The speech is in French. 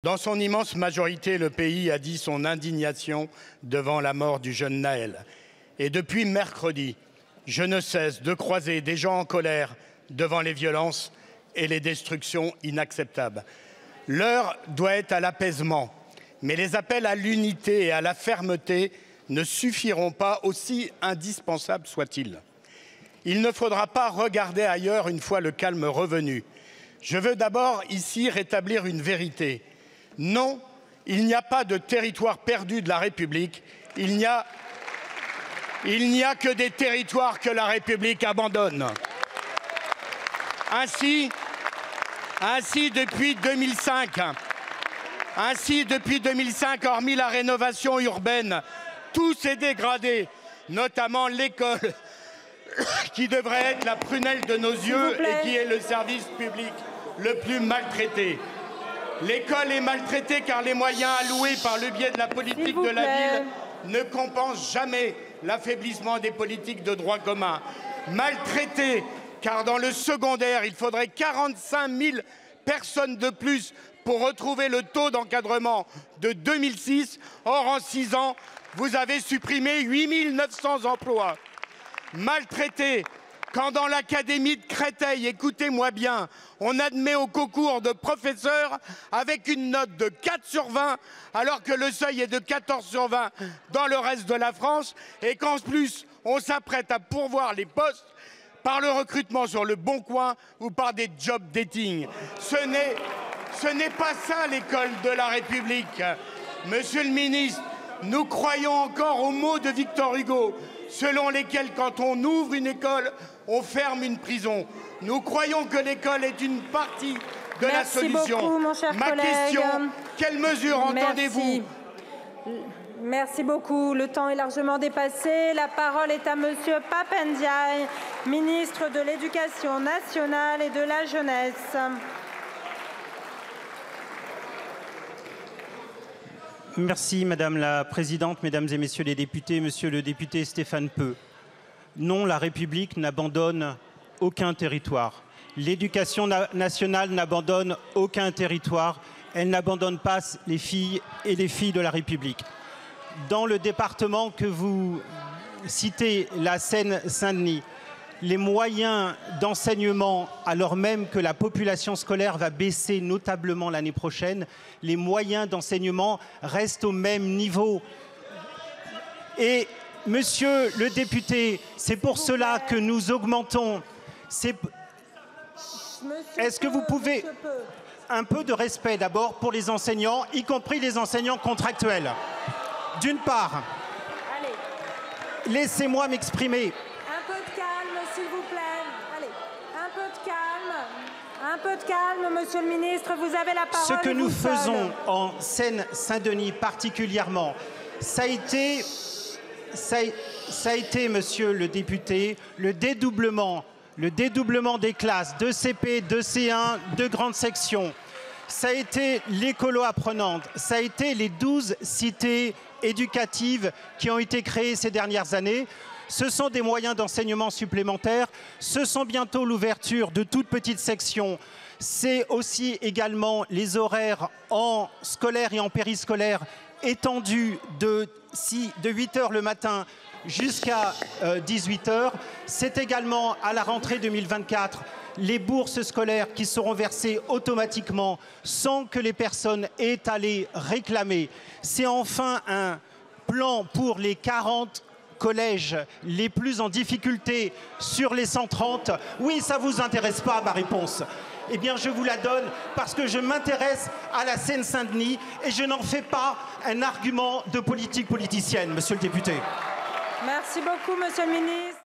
Dans son immense majorité, le pays a dit son indignation devant la mort du jeune Naël. Et depuis mercredi, je ne cesse de croiser des gens en colère devant les violences et les destructions inacceptables. L'heure doit être à l'apaisement, mais les appels à l'unité et à la fermeté ne suffiront pas, aussi indispensables soient-ils. Il ne faudra pas regarder ailleurs une fois le calme revenu. Je veux d'abord ici rétablir une vérité. Non, il n'y a pas de territoire perdu de la République. Il n'y a que des territoires que la République abandonne. Ainsi, depuis 2005, hormis la rénovation urbaine, tout s'est dégradé, notamment l'école, qui devrait être la prunelle de nos yeux et qui est le service public le plus maltraité. L'école est maltraitée car les moyens alloués par le biais de la politique de la ville ne compensent jamais l'affaiblissement des politiques de droit commun. Maltraitée car dans le secondaire, il faudrait 45 000 personnes de plus pour retrouver le taux d'encadrement de 2006. Or, en 6 ans, vous avez supprimé 8 900 emplois. Maltraitée quand dans l'académie de Créteil, écoutez-moi bien, on admet au concours de professeurs avec une note de 4 sur 20, alors que le seuil est de 14 sur 20 dans le reste de la France, et qu'en plus, on s'apprête à pourvoir les postes par le recrutement sur le Bon Coin ou par des job dating. Ce n'est pas ça l'école de la République. Monsieur le ministre, nous croyons encore aux mots de Victor Hugo, selon lesquels, quand on ouvre une école, on ferme une prison. Nous croyons que l'école est une partie de la solution. Beaucoup, mon cher Ma collègue. question, quelles mesures entendez-vous? Merci beaucoup. Le temps est largement dépassé. La parole est à Monsieur Pape Ndiaye, ministre de l'Éducation nationale et de la jeunesse. Merci Madame la Présidente, Mesdames et Messieurs les députés, Monsieur le député Stéphane Peu. Non, la République n'abandonne aucun territoire. L'Éducation nationale n'abandonne aucun territoire. Elle n'abandonne pas les filles et les filles de la République. Dans le département que vous citez, la Seine-Saint-Denis, les moyens d'enseignement, alors même que la population scolaire va baisser notablement l'année prochaine, les moyens d'enseignement restent au même niveau. Et, monsieur le député, c'est pour cela que nous augmentons. Est-ce que vous pouvez un peu de respect d'abord pour les enseignants, y compris les enseignants contractuels? D'une part, laissez-moi m'exprimer. Un peu de calme, s'il vous plaît. Allez, un peu de calme. Un peu de calme, monsieur le ministre, vous avez la parole. Ce que nous faisons en Seine-Saint-Denis particulièrement, ça a été, monsieur le député, le dédoublement des classes de CP, de C1, de grande section. Ça a été l'écolo apprenante, ça a été les 12 cités éducatives qui ont été créées ces dernières années. Ce sont des moyens d'enseignement supplémentaires. Ce sont bientôt l'ouverture de toutes petites sections. C'est aussi également les horaires en scolaire et en périscolaire étendus de 8 h le matin jusqu'à 18 h. C'est également à la rentrée 2024 les bourses scolaires qui seront versées automatiquement sans que les personnes aient à les réclamer. C'est enfin un plan pour les 40 collèges les plus en difficulté sur les 130. Oui, ça ne vous intéresse pas, ma réponse. Eh bien, je vous la donne parce que je m'intéresse à la Seine-Saint-Denis et je n'en fais pas un argument de politique politicienne, monsieur le député. Merci beaucoup, monsieur le ministre.